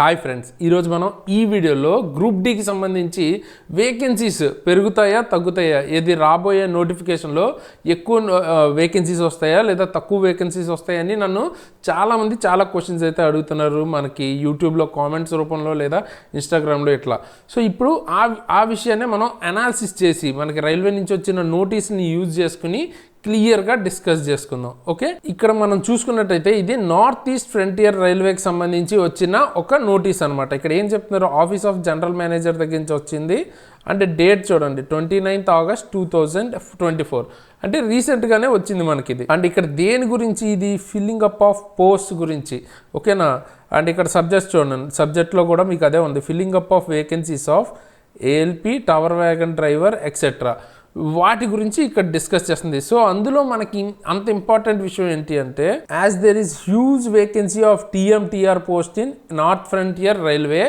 Hi friends, ఈరోజు మనం ఈ వీడియోలో గ్రూప్ డీకి సంబంధించి వేకెన్సీస్ పెరుగుతాయా తగ్గుతాయా, ఏది రాబోయే నోటిఫికేషన్లో ఎక్కువ వేకెన్సీస్ వస్తాయా లేదా తక్కువ వేకెన్సీస్ వస్తాయని నన్ను చాలామంది చాలా క్వశ్చన్స్ అయితే అడుగుతున్నారు మనకి యూట్యూబ్లో కామెంట్స్ రూపంలో లేదా ఇన్స్టాగ్రామ్లో ఇట్లా. సో ఇప్పుడు ఆ విషయాన్ని మనం అనాలిసిస్ చేసి మనకి రైల్వే నుంచి వచ్చిన నోటీస్ని యూజ్ చేసుకుని క్లియర్గా డిస్కస్ చేసుకుందాం. ఓకే, ఇక్కడ మనం చూసుకున్నట్టయితే ఇది నార్త్ ఈస్ట్ ఫ్రంటియర్ రైల్వేకి సంబంధించి వచ్చిన ఒక నోటీస్ అనమాట. ఇక్కడ ఏం చెప్తున్నారు, ఆఫీస్ ఆఫ్ జనరల్ మేనేజర్ దగ్గర నుంచి వచ్చింది. అంటే డేట్ చూడండి 29th August 2024, అంటే రీసెంట్గానే వచ్చింది మనకి ఇది. అండ్ ఇక్కడ దేని గురించి, ఇది ఫిల్లింగ్ అప్ ఆఫ్ పోస్ట్ గురించి. ఓకేనా, అండ్ ఇక్కడ సబ్జెక్ట్ చూడండి, సబ్జెక్ట్లో కూడా మీకు అదే ఉంది, filling up of vacancies of ALP, tower wagon driver etcetera, వాటి గురించి ఇక్కడ డిస్కస్ చేస్తుంది. సో అందులో మనకి అంత ఇంపార్టెంట్ విషయం ఏంటి అంటే, as there is huge vacancy of TMTR post in north frontier railway,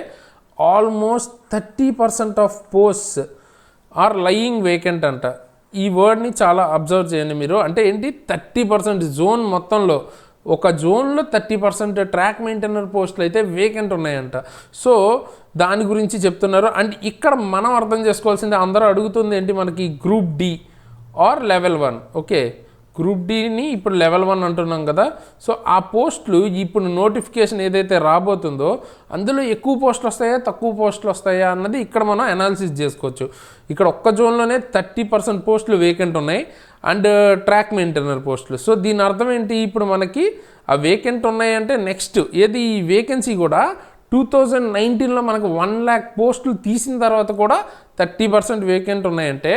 almost 30% of posts are lying vacant అంట. ఈ వర్డ్ని చాలా అబ్జర్వ్ చేయండి మీరు. అంటే ఏంటి, 30% జోన్ మొత్తంలో, ఒక జోన్లో 30% ట్రాక్ మెయింటైనర్ పోస్టులు అయితే వేకెంట్ ఉన్నాయంట. సో దాని గురించి చెప్తున్నారు. అండ్ ఇక్కడ మనం అర్థం చేసుకోవాల్సింది, అందరూ అడుగుతుంది ఏంటి, మనకి group D or level 1. Okay, group డిని ఇప్పుడు లెవెల్ 1 అంటున్నాం కదా. సో ఆ పోస్టులు ఇప్పుడు నోటిఫికేషన్ ఏదైతే రాబోతుందో అందులో ఎక్కువ పోస్టులు వస్తాయా తక్కువ పోస్టులు వస్తాయా అన్నది ఇక్కడ మనం అనాలిసిస్ చేసుకోవచ్చు. ఇక్కడ ఒక్క జోన్లోనే 30% పోస్టులు వేకెంట్ ఉన్నాయి అండ్ ట్రాక్ మెయింటైనర్ పోస్టులు. సో దీని అర్థం ఏంటి, ఇప్పుడు మనకి ఆ వేకెంట్ ఉన్నాయంటే నెక్స్ట్ ఏది, ఈ వేకెన్సీ కూడా 2019లో మనకు 1 lakh పోస్టులు తీసిన తర్వాత కూడా 30% వేకెంట్ ఉన్నాయంటే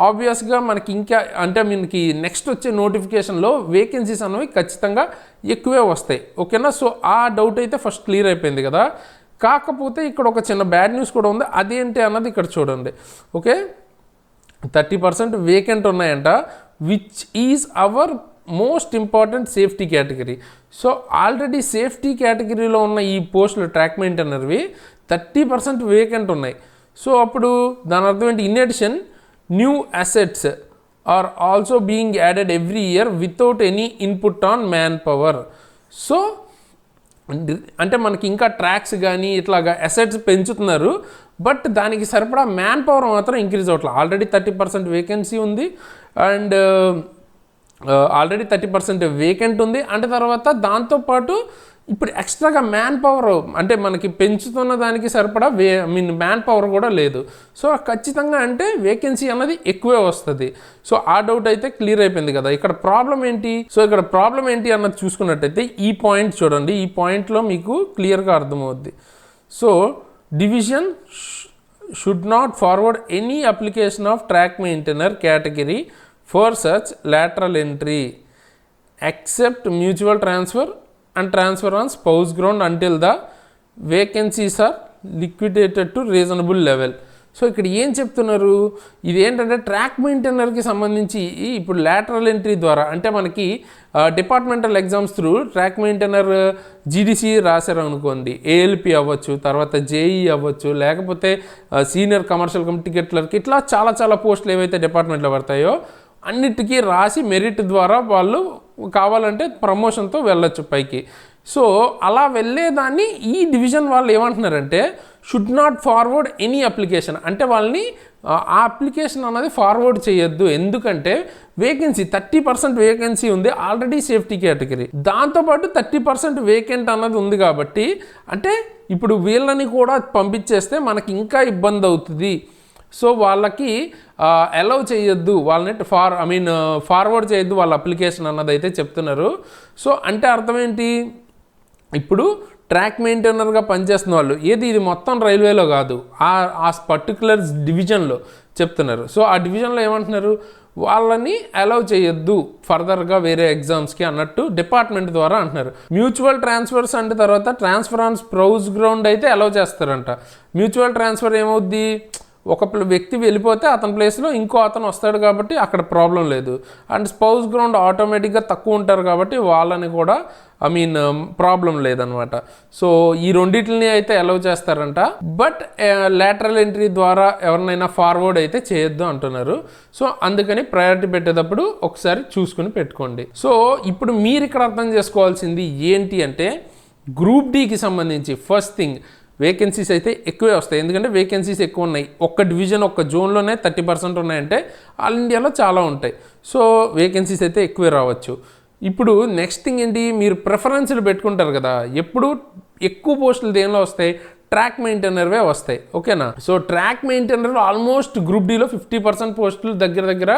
ఆబ్వియస్గా మనకి ఇంకా, అంటే మనకి నెక్స్ట్ వచ్చే నోటిఫికేషన్లో వేకెన్సీస్ అనేవి ఖచ్చితంగా ఎక్కువే వస్తాయి. ఓకేనా, సో ఆ డౌట్ అయితే ఫస్ట్ క్లియర్ అయిపోయింది కదా. కాకపోతే ఇక్కడ ఒక చిన్న బ్యాడ్ న్యూస్ కూడా ఉంది, అదేంటి అన్నది ఇక్కడ చూడండి. ఓకే, 30% వేకెంట్ ఉన్నాయంట, which is our most important safety category. So already safety కేటగిరీలో ఉన్న ఈ పోస్టులు ట్రాక్ మెయింటైనర్వి 30% వేకెంట్ ఉన్నాయి. సో అప్పుడు దాని అర్థం ఏంటి, in addition new assets are also being added every year without any input on manpower. So అంటే మనకి ఇంకా ట్రాక్స్ కానీ ఇట్లాగా అసెట్స్ పెంచుతున్నారు, బట్ దానికి సరిపడా మ్యాన్ పవర్ మాత్రం ఇంక్రీజ్ అవ్వట్లేదు. ఆల్రెడీ 30% వేకెన్సీ ఉంది అండ్ ఆల్రెడీ 30% వేకెంట్ ఉంది. అంటే తర్వాత దాంతోపాటు ఇప్పుడు ఎక్స్ట్రాగా మ్యాన్ పవర్, అంటే మనకి పెంచుతున్న దానికి సరిపడా మ్యాన్ పవర్ కూడా లేదు. సో ఖచ్చితంగా అంటే వేకెన్సీ అన్నది ఎక్కువే వస్తుంది. సో ఆ డౌట్ అయితే క్లియర్ అయిపోయింది కదా. ఇక్కడ ప్రాబ్లం ఏంటి, సో ఇక్కడ ప్రాబ్లం ఏంటి అన్నది చూసుకున్నట్టయితే ఈ పాయింట్ చూడండి, ఈ పాయింట్లో మీకు క్లియర్గా అర్థమవుద్ది. So division should not forward any application of track maintainer category for such lateral entry except mutual transfer and transfer on spouse ground until the vacancies are liquidated to reasonable level. So ఇక్కడ ఏం చెప్తున్నారు, ఇది ఏంటంటే track మెయింటైనర్కి సంబంధించి ఇప్పుడు lateral entry ద్వారా, అంటే మనకి departmental exams through track maintainer GDC రాశారు అనుకోండి, ఏఎల్పి అవ్వచ్చు, తర్వాత జేఈ అవ్వచ్చు, లేకపోతే సీనియర్ కమర్షియల్ టికెట్ క్లర్క్, ఇట్లా చాలా పోస్టులు ఏవైతే డిపార్ట్మెంట్లో పడతాయో అన్నిటికీ రాసి మెరిట్ ద్వారా వాళ్ళు కావాలంటే ప్రమోషన్తో వెళ్ళొచ్చు పైకి. సో అలా వెళ్ళేదాన్ని ఈ డివిజన్ వాళ్ళు ఏమంటున్నారంటే should not forward any application, అంటే వాళ్ళని ఆ అప్లికేషన్ అన్నది ఫార్వర్డ్ చేయొద్దు. ఎందుకంటే వేకెన్సీ 30% వేకెన్సీ ఉంది ఆల్రెడీ సేఫ్టీ కేటగిరీ, దాంతోపాటు 30% వేకెంట్ అన్నది ఉంది కాబట్టి, అంటే ఇప్పుడు వీళ్ళని కూడా పంపించేస్తే మనకి ఇంకా ఇబ్బంది అవుతుంది. సో వాళ్ళకి అలౌ చేయొద్దు, వాళ్ళని ఫార్వర్డ్ చేయొద్దు వాళ్ళ అప్లికేషన్ అన్నది అయితే చెప్తున్నారు. సో అంటే అర్థం ఏంటి, ఇప్పుడు ట్రాక్ మెయింటైనర్గా పనిచేస్తున్న వాళ్ళు, ఏది ఇది మొత్తం రైల్వేలో కాదు, ఆ పర్టికులర్ డివిజన్లో చెప్తున్నారు. సో ఆ డివిజన్లో ఏమంటున్నారు, వాళ్ళని అలౌ చేయొద్దు ఫర్దర్గా వేరే ఎగ్జామ్స్కి అన్నట్టు డిపార్ట్మెంట్ ద్వారా అంటున్నారు. మ్యూచువల్ ట్రాన్స్ఫర్స్ అంటే తర్వాత ట్రాన్స్ఫర్ ఆన్ స్పౌస్ గ్రౌండ్ అయితే అలౌ చేస్తారంట. మ్యూచువల్ ట్రాన్స్ఫర్ ఏమవుద్ది, ఒక వ్యక్తి వెళ్ళిపోతే అతని ప్లేస్లో ఇంకో అతను వస్తాడు కాబట్టి అక్కడ ప్రాబ్లం లేదు. అండ్ స్పౌస్ గ్రౌండ్ ఆటోమేటిక్గా తక్కువ ఉంటారు కాబట్టి వాళ్ళని కూడా ప్రాబ్లం లేదనమాట. సో ఈ రెండింటిని అయితే అలౌ చేస్తారంట, బట్ lateral entry ద్వారా ఎవరినైనా ఫార్వర్డ్ అయితే చేయొద్దు అంటున్నారు. సో అందుకని ప్రయారిటీ పెట్టేటప్పుడు ఒకసారి చూసుకుని పెట్టుకోండి. సో ఇప్పుడు మీరు ఇక్కడ అర్థం చేసుకోవాల్సింది ఏంటి అంటే, గ్రూప్ డీకి సంబంధించి ఫస్ట్ థింగ్ వేకెన్సీస్ అయితే ఎక్కువే వస్తాయి, ఎందుకంటే వేకెన్సీస్ ఎక్కువ ఉన్నాయి. ఒక్క డివిజన్ ఒక్క జోన్లోనే 30% ఉన్నాయంటే ఆల్ ఇండియాలో చాలా ఉంటాయి. సో వేకెన్సీస్ అయితే ఎక్కువే రావచ్చు. ఇప్పుడు నెక్స్ట్ థింగ్ ఏంటి, మీరు ప్రిఫరెన్స్లు పెట్టుకుంటారు కదా, ఎప్పుడు ఎక్కువ పోస్టులు దేనిలో వస్తాయి, ట్రాక్ మెయింటైనర్వే వస్తాయి. ఓకేనా. So track maintainer almost group డీలో 50% పోస్టులు దగ్గర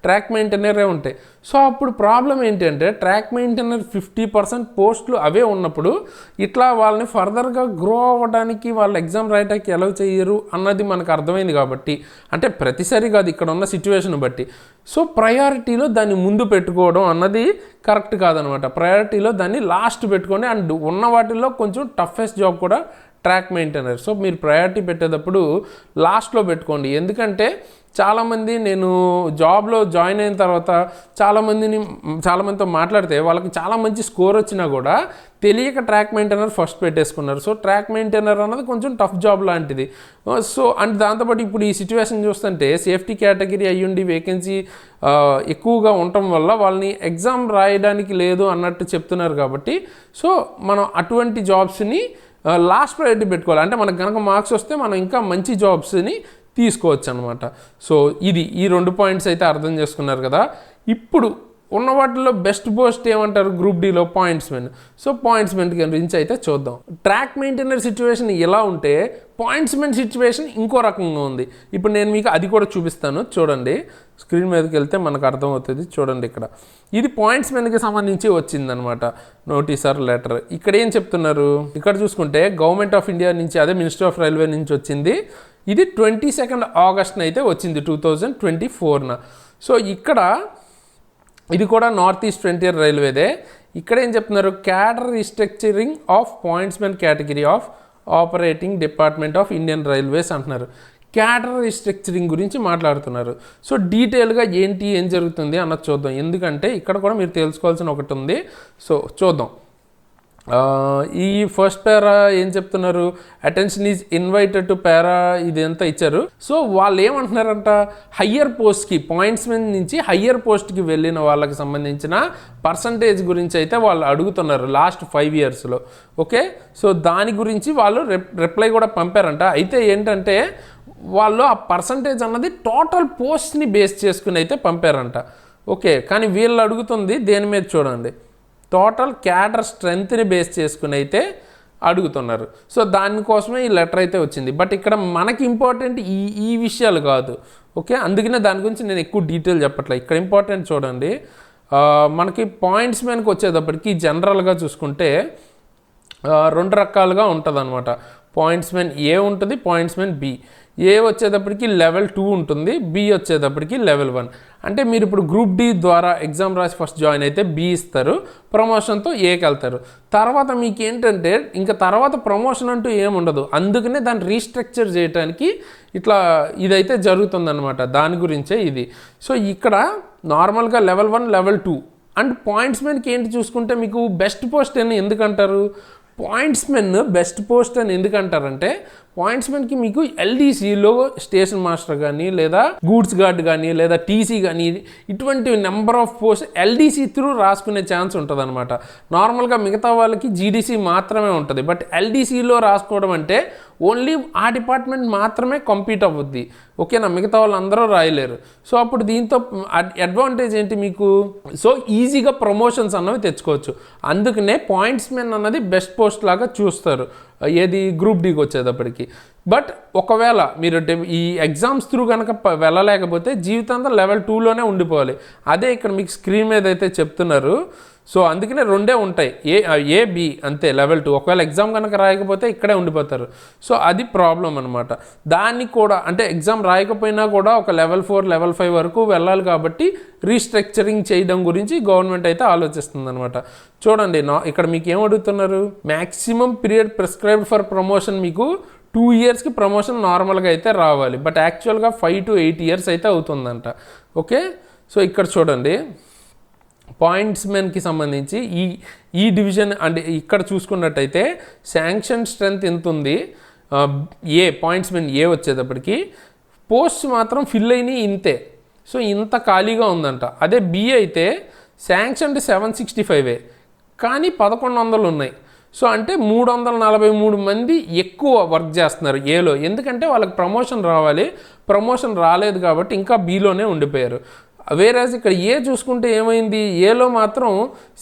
ట్రాక్ మెయింటైనరే ఉంటాయి. సో అప్పుడు ప్రాబ్లం ఏంటంటే ట్రాక్ మెయింటైనర్ 50% పోస్టులు అవే ఉన్నప్పుడు ఇట్లా వాళ్ళని ఫర్దర్గా గ్రో అవ్వడానికి వాళ్ళు ఎగ్జామ్ రాయడానికి ఎలా చేయరు అన్నది మనకు అర్థమైంది. కాబట్టి అంటే ప్రతిసారి కాదు, ఇక్కడ ఉన్న సిచ్యువేషన్ బట్టి. సో ప్రయారిటీలో దాన్ని ముందు పెట్టుకోవడం అన్నది కరెక్ట్ కాదనమాట. ప్రయారిటీలో దాన్ని లాస్ట్ పెట్టుకోండి. అండ్ ఉన్న వాటిల్లో కొంచెం టఫెస్ట్ జాబ్ కూడా ట్రాక్ మెయింటైనర్. సో మీరు ప్రయారిటీ పెట్టేటప్పుడు లాస్ట్లో పెట్టుకోండి. ఎందుకంటే చాలామంది నేను జాబ్లో జాయిన్ అయిన తర్వాత చాలామందితో మాట్లాడితే వాళ్ళకి చాలా మంచి స్కోర్ వచ్చినా కూడా తెలియక ట్రాక్ మెయింటైనర్ ఫస్ట్ పెట్టేసుకున్నారు. సో ట్రాక్ మెయింటైనర్ అన్నది కొంచెం టఫ్ జాబ్ లాంటిది. సో అండ్ దాంతోపాటు ఇప్పుడు ఈ సిచ్యువేషన్ చూస్తుంటే సేఫ్టీ కేటగిరీ అయ్యుండి వేకెన్సీ ఎక్కువగా ఉండటం వల్ల వాళ్ళని ఎగ్జామ్ రాయడానికి లేదు అన్నట్టు చెప్తున్నారు. కాబట్టి సో మనం అటువంటి జాబ్స్ని లాస్ట్ ప్రయారిటీ పెట్టుకోవాలి. అంటే మనకు కనుక మార్క్స్ వస్తే మనం ఇంకా మంచి జాబ్స్ని తీసుకోవచ్చు అనమాట. సో ఈ 2 పాయింట్స్ అయితే అర్థం చేసుకున్నారు కదా. ఇప్పుడు ఉన్న వాటిల్లో బెస్ట్ పోస్ట్ ఏమంటారు గ్రూప్ డీలో, పాయింట్స్మెన్. సో పాయింట్స్మెన్ గురించి అయితే చూద్దాం. ట్రాక్ మెయింటైనర్ సిచ్యువేషన్ ఎలా ఉంటే పాయింట్స్మెన్ సిచ్యువేషన్ ఇంకో రకంగా ఉంది. ఇప్పుడు నేను మీకు అది కూడా చూపిస్తాను, చూడండి. స్క్రీన్ మీదకి వెళ్తే మనకు అర్థమవుతుంది. చూడండి, ఇక్కడ ఇది పాయింట్స్మెన్కి సంబంధించి వచ్చిందనమాట నోటీస్ ఆర్ లెటర్. ఇక్కడ ఏం చెప్తున్నారు, ఇక్కడ చూసుకుంటే గవర్నమెంట్ ఆఫ్ ఇండియా నుంచి, అదే మినిస్ట్రీ ఆఫ్ రైల్వే నుంచి వచ్చింది. ఇది 22 ఆగస్ట్న అయితే వచ్చింది 2024న. సో ఇక్కడ ఇది కూడా నార్త్ ఈస్ట్ ఫ్రంటియర్ రైల్వేదే. ఇక్కడ ఏం చెప్తున్నారు, cadre restructuring of pointsmen category of operating department of Indian railways అంటున్నారు. క్యాడర్ రీస్ట్రక్చరింగ్ గురించి మాట్లాడుతున్నారు. సో డీటెయిల్గా ఏం జరుగుతుంది అన్నది చూద్దాం. ఎందుకంటే ఇక్కడ కూడా మీరు తెలుసుకోవాల్సిన ఒకటి ఉంది. సో చూద్దాం. ఈ ఫస్ట్ పారా ఏం చెప్తున్నారు, అటెన్షన్ ఈజ్ ఇన్వైటెడ్ టు పారా, ఇదంతా ఇచ్చారు. సో వాళ్ళు ఏమంటున్నారంట, హయ్యర్ పోస్ట్కి, పాయింట్స్మెన్ నుంచి హయ్యర్ పోస్ట్కి వెళ్ళిన వాళ్ళకి సంబంధించిన పర్సంటేజ్ గురించి అయితే వాళ్ళు అడుగుతున్నారు లాస్ట్ 5 ఇయర్స్లో. ఓకే. సో దాని గురించి వాళ్ళు రిప్లై కూడా పంపారంట. అయితే ఏంటంటే వాళ్ళు ఆ పర్సంటేజ్ అన్నది టోటల్ పోస్ట్ని బేస్ చేసుకుని అయితే పంపారంట. ఓకే. కానీ వీళ్ళు అడుగుతుంది దేని మీద చూడండి, టోటల్ క్యాడర్ స్ట్రెంత్ని బేస్ చేసుకుని అయితే అడుగుతున్నారు. సో దానికోసమే ఈ లెటర్ అయితే వచ్చింది. బట్ ఇక్కడ మనకి ఇంపార్టెంట్ ఈ విషయాలు కాదు. ఓకే. అందుకనే దాని గురించి నేను ఎక్కువ డీటెయిల్ చెప్పట్లేదు. ఇక్కడ ఇంపార్టెంట్ చూడండి, మనకి పాయింట్స్మెన్కి వచ్చేటప్పటికి జనరల్గా చూసుకుంటే 2 రకాలుగా ఉంటుంది అనమాట. పాయింట్స్మెన్ ఏ ఉంటుంది, పాయింట్స్మెన్ బి. ఏ వచ్చేటప్పటికి లెవెల్ 2 ఉంటుంది, బి వచ్చేటప్పటికి లెవెల్ 1. అంటే మీరు ఇప్పుడు గ్రూప్ డి ద్వారా ఎగ్జామ్ రాసి ఫస్ట్ జాయిన్ అయితే బి ఇస్తారు, ప్రమోషన్తో ఏకి వెళ్తారు. తర్వాత మీకు ఏంటంటే ఇంకా తర్వాత ప్రమోషన్ అంటూ ఏముండదు. అందుకనే దాన్ని రీస్ట్రక్చర్ చేయడానికి ఇట్లా ఇదైతే జరుగుతుందన్నమాట. దాని గురించే ఇది. సో ఇక్కడ నార్మల్గా లెవెల్ 1, లెవెల్ 2 అండ్ పాయింట్స్మెన్కి ఏంటి చూసుకుంటే మీకు బెస్ట్ పోస్ట్ అని ఎందుకంటారు, పాయింట్స్మెన్ బెస్ట్ పోస్ట్ అని ఎందుకంటారంటే పాయింట్స్మెన్కి మీకు ఎల్డీసీలో స్టేషన్ మాస్టర్ కానీ లేదా గూడ్స్ గార్డ్ కానీ లేదా టీసీ కానీ ఇటువంటి number of post LDC through రాసుకునే ఛాన్స్ ఉంటుంది అనమాట. నార్మల్గా మిగతా వాళ్ళకి జీడీసీ మాత్రమే ఉంటుంది. బట్ ఎల్డీసీలో రాసుకోవడం అంటే ఓన్లీ ఆ డిపార్ట్మెంట్ మాత్రమే కంపీట్ అవ్వద్ది. ఓకేనా, మిగతా వాళ్ళు అందరూ రాయలేరు. సో అప్పుడు దీంతో అడ్వాంటేజ్ ఏంటి మీకు, సో ఈజీగా ప్రమోషన్స్ అన్నవి తెచ్చుకోవచ్చు. అందుకనే పాయింట్స్మెన్ అన్నది బెస్ట్ పోస్ట్ లాగా చూస్తారు ఏది గ్రూప్ డీకి వచ్చేటప్పటికి. బట్ ఒకవేళ మీరు ఈ ఎగ్జామ్స్ త్రూ కనుక వెళ్ళలేకపోతే జీవితాంతం లెవెల్ 2లోనే ఉండిపోవాలి. అదే ఇక్కడ మీకు స్క్రీన్ మీద అయితే చెప్తున్నారు. సో అందుకనే 2 ఉంటాయి, ఏ బి అంతే, లెవెల్ 2. ఒకవేళ ఎగ్జామ్ కనుక రాయకపోతే ఇక్కడే ఉండిపోతారు. సో అది ప్రాబ్లం అనమాట. దాన్ని కూడా అంటే ఎగ్జామ్ రాయకపోయినా కూడా ఒక లెవెల్ 4, లెవెల్ 5 వరకు వెళ్ళాలి. కాబట్టి రీస్ట్రక్చరింగ్ చేయడం గురించి గవర్నమెంట్ అయితే ఆలోచిస్తుంది అనమాట. చూడండి, ఇక్కడ మీకు ఏం అడుగుతున్నారు, maximum period prescribed for promotion మీకు 2 ఇయర్స్కి ప్రమోషన్ నార్మల్గా అయితే రావాలి. బట్ యాక్చువల్గా 5 to 8 ఇయర్స్ అయితే అవుతుందంట. ఓకే. సో ఇక్కడ చూడండి, పాయింట్స్మెన్కి సంబంధించి ఈ డివిజన్ అంటే ఇక్కడ చూసుకున్నట్టయితే శాంక్షన్ స్ట్రెంత్ ఎంత ఉంది, పాయింట్స్మెన్ ఏ వచ్చేటప్పటికి పోస్ట్ మాత్రం ఫిల్ అయినాయి ఇంతే. సో ఇంత ఖాళీగా ఉందంట. అదే బి అయితే శాంక్షన్ 765 కానీ 1100 ఉన్నాయి. సో అంటే 343 మంది ఎక్కువ వర్క్ చేస్తున్నారు ఏలో. ఎందుకంటే వాళ్ళకి ప్రమోషన్ రావాలి, ప్రమోషన్ రాలేదు కాబట్టి ఇంకా బీలోనే ఉండిపోయారు. వేరేజ్ ఇక్కడ ఏ చూసుకుంటే ఏమైంది, ఏలో మాత్రం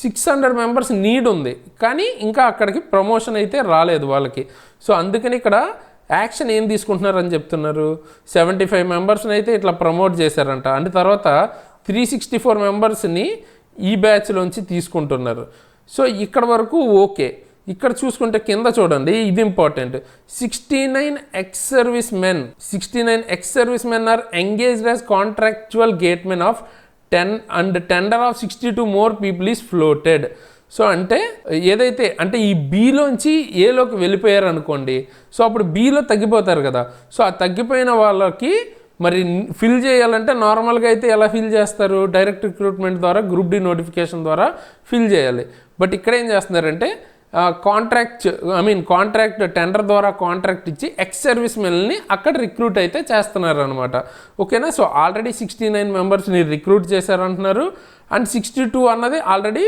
600 మెంబర్స్ నీడ్ ఉంది, కానీ ఇంకా అక్కడికి ప్రమోషన్ అయితే రాలేదు వాళ్ళకి. సో అందుకని ఇక్కడ యాక్షన్ ఏం తీసుకుంటున్నారని చెప్తున్నారు, 75 మెంబర్స్ని అయితే ఇట్లా ప్రమోట్ చేశారంట. అంటే తర్వాత 364 మెంబర్స్ని ఈ బ్యాచ్లోంచి తీసుకుంటున్నారు. సో ఇక్కడ వరకు ఓకే. ఇక్కడ చూసుకుంటే కింద చూడండి, ఇది important. 69 ex service men are engaged as contractual gatemen of 10 and tender of 62 more people is floated. So అంటే ఏదైతే అంటే ఈ బీలోంచి ఏలోకి వెళ్ళిపోయారు అనుకోండి, సో అప్పుడు బీలో తగ్గిపోతారు కదా. సో ఆ తగ్గిపోయిన వాళ్ళకి మరి ఫిల్ చేయాలంటే నార్మల్గా అయితే ఎలా ఫిల్ చేస్తారు, డైరెక్ట్ రిక్రూట్మెంట్ ద్వారా గ్రూప్ డి నోటిఫికేషన్ ద్వారా ఫిల్ చేయాలి. బట్ ఇక్కడ ఏం చేస్తున్నారంటే కాంట్రాక్ట్ టెండర్ ద్వారా కాంట్రాక్ట్ ఇచ్చి ఎక్స్ సర్వీస్ మెన్ని అక్కడ రిక్రూట్ అయితే చేస్తున్నారు అనమాట. ఓకేనా. సో ఆల్రెడీ 69 మెంబర్స్ని రిక్రూట్ చేశారంటున్నారు, అండ్ 62 అన్నది ఆల్రెడీ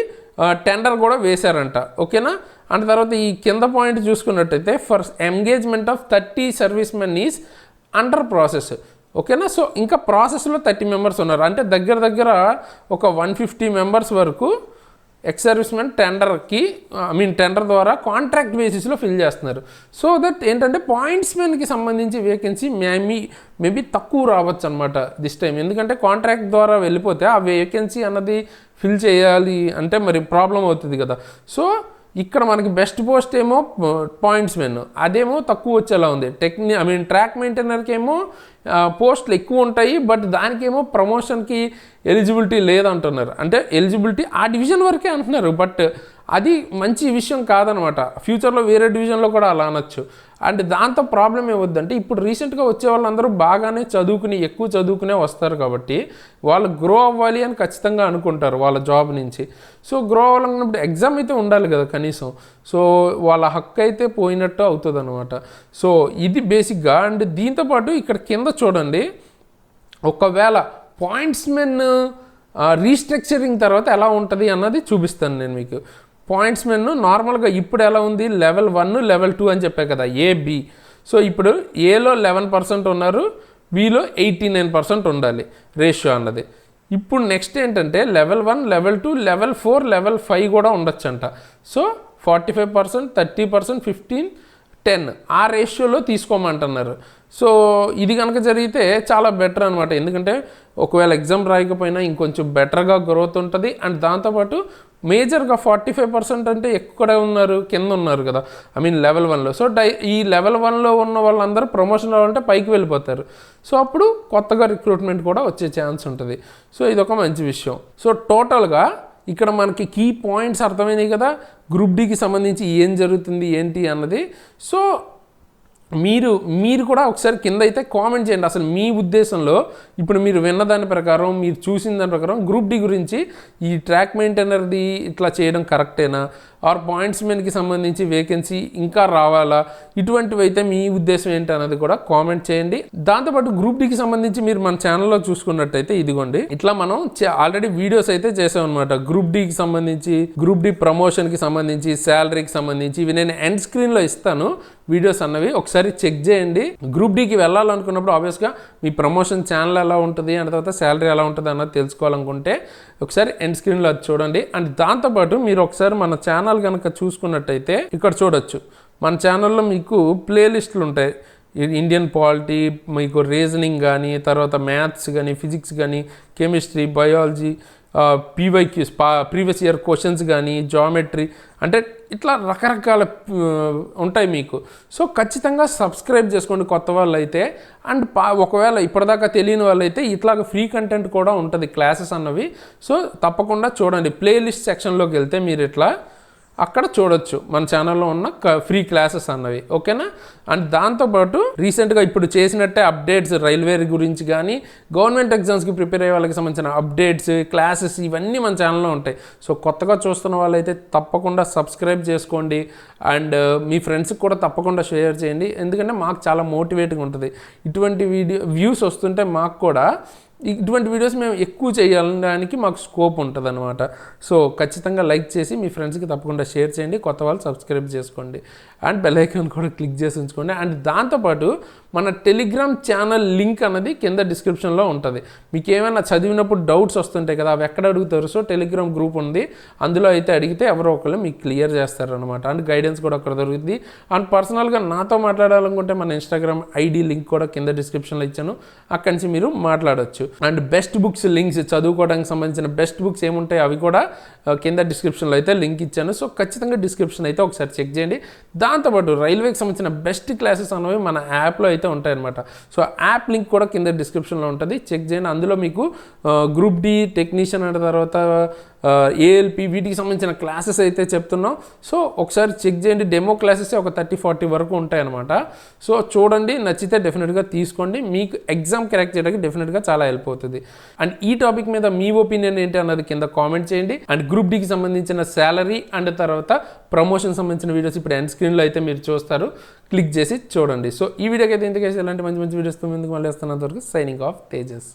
టెండర్ కూడా వేశారంట. ఓకేనా. అండ్ తర్వాత ఈ కింద పాయింట్ చూసుకున్నట్టయితే for engagement of 30 service men is under process. ఓకేనా. సో ఇంకా ప్రాసెస్లో 30 మెంబర్స్ ఉన్నారు, అంటే దగ్గర ఒక 150 మెంబర్స్ వరకు ఎక్స్ సర్వీస్ మెన్ టెండర్ ద్వారా కాంట్రాక్ట్ బేసిస్లో ఫిల్ చేస్తున్నారు. సో దట్ ఏంటంటే పాయింట్స్ మెన్కి సంబంధించి వేకెన్సీ మేబీ తక్కువ రావచ్చు అనమాట దిస్ టైం. ఎందుకంటే కాంట్రాక్ట్ ద్వారా వెళ్ళిపోతే ఆ వేకెన్సీ అన్నది ఫిల్ చేయాలి అంటే మరి ప్రాబ్లం అవుతుంది కదా. సో ఇక్కడ మనకి బెస్ట్ పోస్ట్ ఏమో పాయింట్స్ మెన్, అదేమో తక్కువ వచ్చేలా ఉంది. ట్రాక్ మెయింటైనర్కి ఏమో పోస్టులు ఎక్కువ ఉంటాయి, బట్ దానికేమో ప్రమోషన్కి ఎలిజిబిలిటీ లేదంటున్నారు. అంటే ఎలిజిబిలిటీ ఆ డివిజన్ వరకే అంటున్నారు, బట్ అది మంచి విషయం కాదనమాట. ఫ్యూచర్లో వేరే డివిజన్లో కూడా అలా అనొచ్చు. అండ్ దాంతో ప్రాబ్లం ఏమవుద్దంటే ఇప్పుడు రీసెంట్గా వచ్చే వాళ్ళందరూ బాగానే ఎక్కువ చదువుకునే వస్తారు కాబట్టి వాళ్ళు గ్రో అవ్వాలి అని ఖచ్చితంగా అనుకుంటారు వాళ్ళ జాబ్ నుంచి. సో గ్రో అవ్వాలన్నప్పుడు ఎగ్జామ్ అయితే ఉండాలి కదా కనీసం. సో వాళ్ళ హక్కు అయితే పోయినట్టు అవుతుంది అనమాట. సో ఇది బేసిక్గా. అండ్ దీంతోపాటు ఇక్కడ కింద చూడండి, ఒకవేళ పాయింట్స్ మెన్ రీస్ట్రక్చరింగ్ తర్వాత ఎలా ఉంటుంది అన్నది చూపిస్తాను నేను మీకు. పాయింట్స్ మెన్ నార్మల్గా ఇప్పుడు ఎలా ఉంది, లెవెల్ 1 లెవెల్ 2 అని చెప్పే కదా, ఏబి. సో ఇప్పుడు ఏలో 11% ఉన్నారు, బిలో 89% ఉండాలి రేషియో అన్నది. ఇప్పుడు నెక్స్ట్ ఏంటంటే లెవెల్ 1 లెవెల్ 2 లెవెల్ 4 లెవెల్ 5 కూడా ఉండొచ్చంట. సో 45%, 30%, 15, 10 ఆ రేషియోలో తీసుకోమంటున్నారు. సో ఇది కనుక జరిగితే చాలా బెటర్ అనమాట. ఎందుకంటే ఒకవేళ ఎగ్జామ్ రాయకపోయినా ఇంకొంచెం బెటర్గా గ్రోత్ ఉంటుంది. అండ్ దాంతోపాటు మేజర్గా 45% అంటే ఎక్కడ ఉన్నారు, కింద ఉన్నారు కదా, లెవెల్ 1లో. సో ఈ లెవెల్ 1లో ఉన్న వాళ్ళందరూ ప్రమోషన్ రావాలంటే పైకి వెళ్ళిపోతారు. సో అప్పుడు కొత్తగా రిక్రూట్మెంట్ కూడా వచ్చే ఛాన్స్ ఉంటుంది. సో ఇదొక మంచి విషయం. సో టోటల్గా ఇక్కడ మనకి కీ పాయింట్స్ అర్థమైనాయి కదా, గ్రూప్ డికి సంబంధించి ఏం జరుగుతుంది ఏంటి అన్నది. సో మీరు కూడా ఒకసారి కింద అయితే కామెంట్ చేయండి, అసలు మీ ఉద్దేశంలో ఇప్పుడు మీరు విన్న దాని ప్రకారం, మీరు చూసిన దాని ప్రకారం గ్రూప్ డి గురించి ఈ ట్రాక్ మెయింటైనర్ది ఇట్లా చేయడం కరెక్టేనా, ఆర్ పాయింట్స్ మెన్కి సంబంధించి వేకెన్సీ ఇంకా రావాలా, ఇటువంటివి అయితే మీ ఉద్దేశం ఏంటి అన్నది కూడా కామెంట్ చేయండి. దాంతోపాటు గ్రూప్ డికి సంబంధించి మీరు మన ఛానల్లో చూసుకున్నట్టయితే ఇదిగోండి, ఇట్లా మనం ఆల్రెడీ వీడియోస్ అయితే చేసాం అనమాట. గ్రూప్ డికి సంబంధించి, గ్రూప్ డి ప్రమోషన్కి సంబంధించి, శాలరీకి సంబంధించి ఇవి నేను ఎండ్ స్క్రీన్లో ఇస్తాను వీడియోస్ అన్నవి, ఒకసారి చెక్ చేయండి. గ్రూప్ డికి వెళ్ళాలనుకున్నప్పుడు ఆబ్వియస్గా మీ ప్రమోషన్ ఛానల్ ఎలా ఉంటుంది, అండ్ తర్వాత శాలరీ ఎలా ఉంటుంది అన్నది తెలుసుకోవాలనుకుంటే ఒకసారి ఎండ్ స్క్రీన్లో అది చూడండి. అండ్ దాంతోపాటు మీరు ఒకసారి మన ఛానల్ కనుక చూసుకున్నట్టయితే ఇక్కడ చూడొచ్చు, మన ఛానల్లో మీకు ప్లేలిస్టులు ఉంటాయి. ఇండియన్ పాలిటీ, మీకు రీజనింగ్ కానీ, తర్వాత మ్యాథ్స్ కానీ, ఫిజిక్స్ కానీ, chemistry, biology, PYQs previous year questions కానీ, జామెట్రీ, అంటే ఇట్లా రకరకాల ఉంటాయి మీకు. సో ఖచ్చితంగా సబ్స్క్రైబ్ చేసుకోండి కొత్త వాళ్ళు అయితే. అండ్ ఒకవేళ ఇప్పటిదాకా తెలియని వాళ్ళైతే ఇట్లాగ ఫ్రీ కంటెంట్ కూడా ఉంటుంది క్లాసెస్ అన్నవి. సో తప్పకుండా చూడండి, ప్లేలిస్ట్ సెక్షన్లోకి వెళ్తే మీరు ఇట్లా అక్కడ చూడొచ్చు మన ఛానల్లో ఉన్న ఫ్రీ క్లాసెస్ అన్నవి. ఓకేనా. అండ్ దాంతోపాటు రీసెంట్గా ఇప్పుడు చేసినట్టే అప్డేట్స్ రైల్వే గురించి కానీ, గవర్నమెంట్ ఎగ్జామ్స్కి ప్రిపేర్ అయ్యే వాళ్ళకి సంబంధించిన అప్డేట్స్, క్లాసెస్ ఇవన్నీ మన ఛానల్లో ఉంటాయి. సో కొత్తగా చూస్తున్న వాళ్ళైతే తప్పకుండా సబ్స్క్రైబ్ చేసుకోండి. అండ్ మీ ఫ్రెండ్స్కి కూడా తప్పకుండా షేర్ చేయండి, ఎందుకంటే మాకు చాలా మోటివేటింగ్ ఉంటుంది. ఇటువంటి వ్యూస్ వస్తుంటే మాకు కూడా ఇటువంటి వీడియోస్ మేము ఎక్కువ చేయడానికి మాకు స్కోప్ ఉంటుంది అనమాట. సో ఖచ్చితంగా లైక్ చేసి మీ ఫ్రెండ్స్కి తప్పకుండా షేర్ చేయండి, కొత్త వాళ్ళు సబ్స్క్రైబ్ చేసుకోండి అండ్ బెల్ ఐకాన్ కూడా క్లిక్ చేసి ఉంచుకోండి. అండ్ దాంతోపాటు మన టెలిగ్రామ్ ఛానల్ లింక్ అన్నది కింద డిస్క్రిప్షన్లో ఉంటుంది. మీకు ఏమైనా చదివినప్పుడు డౌట్స్ వస్తుంటాయి కదా, అవి ఎక్కడ అడుగుతారు? సో టెలిగ్రామ్ గ్రూప్ ఉంది, అందులో అయితే అడిగితే ఎవరో ఒకళ్ళు మీకు క్లియర్ చేస్తారనమాట. అండ్ గైడెన్స్ కూడా అక్కడ దొరుకుతుంది. అండ్ పర్సనల్గా నాతో మాట్లాడాలనుకుంటే మన ఇన్స్టాగ్రామ్ ఐడి లింక్ కూడా కింద డిస్క్రిప్షన్లో ఇచ్చాను, అక్కడి నుంచి మీరు మాట్లాడవచ్చు. అండ్ బెస్ట్ బుక్స్ లింక్స్, చదువుకోవడానికి సంబంధించిన బెస్ట్ బుక్స్ ఏముంటాయి అవి కూడా కింద డిస్క్రిప్షన్లో అయితే లింక్ ఇచ్చాను. సో ఖచ్చితంగా డిస్క్రిప్షన్ అయితే ఒకసారి చెక్ చేయండి. దాంతోపాటు రైల్వేకి సంబంధించిన బెస్ట్ క్లాసెస్ అనేవి మన యాప్లో అయితే ఉంటాయన్నమాట. సో యాప్ లింక్ కూడా కింద డిస్క్రిప్షన్లో ఉంటుంది, చెక్ చేయండి. అందులో మీకు గ్రూప్ డి, టెక్నీషియన్ అండ్ తర్వాత ఏఎల్పి వీటికి సంబంధించిన క్లాసెస్ అయితే చెప్తున్నాం. సో ఒకసారి చెక్ చేయండి. డెమో క్లాసెస్ ఒక 30-40 వరకు ఉంటాయన్నమాట. సో చూడండి, నచ్చితే డెఫినెట్గా తీసుకోండి, మీకు ఎగ్జామ్ క్రాక్ చేయడానికి డెఫినెట్గా చాలా హెల్ప్ అవుతుంది. అండ్ ఈ టాపిక్ మీద మీ ఒపీనియన్ ఏంటి అన్నది కింద కామెంట్ చేయండి. అండ్ గ్రూప్ డికి సంబంధించిన శాలరీ అండ్ తర్వాత ప్రమోషన్ సంబంధించిన వీడియోస్ ఇప్పుడు ఎండ్ స్క్రీన్లో అయితే మీరు చూస్తారు, క్లిక్ చేసి చూడండి. సో ఈ వీడియోకి అయితే ఇంతకేసి ఇలాంటి మంచి మంచి వీడియోస్తో ముందుకు మళ్ళీ వస్తున్నంత వరకు సైనింగ్ ఆఫ్ తేజస్.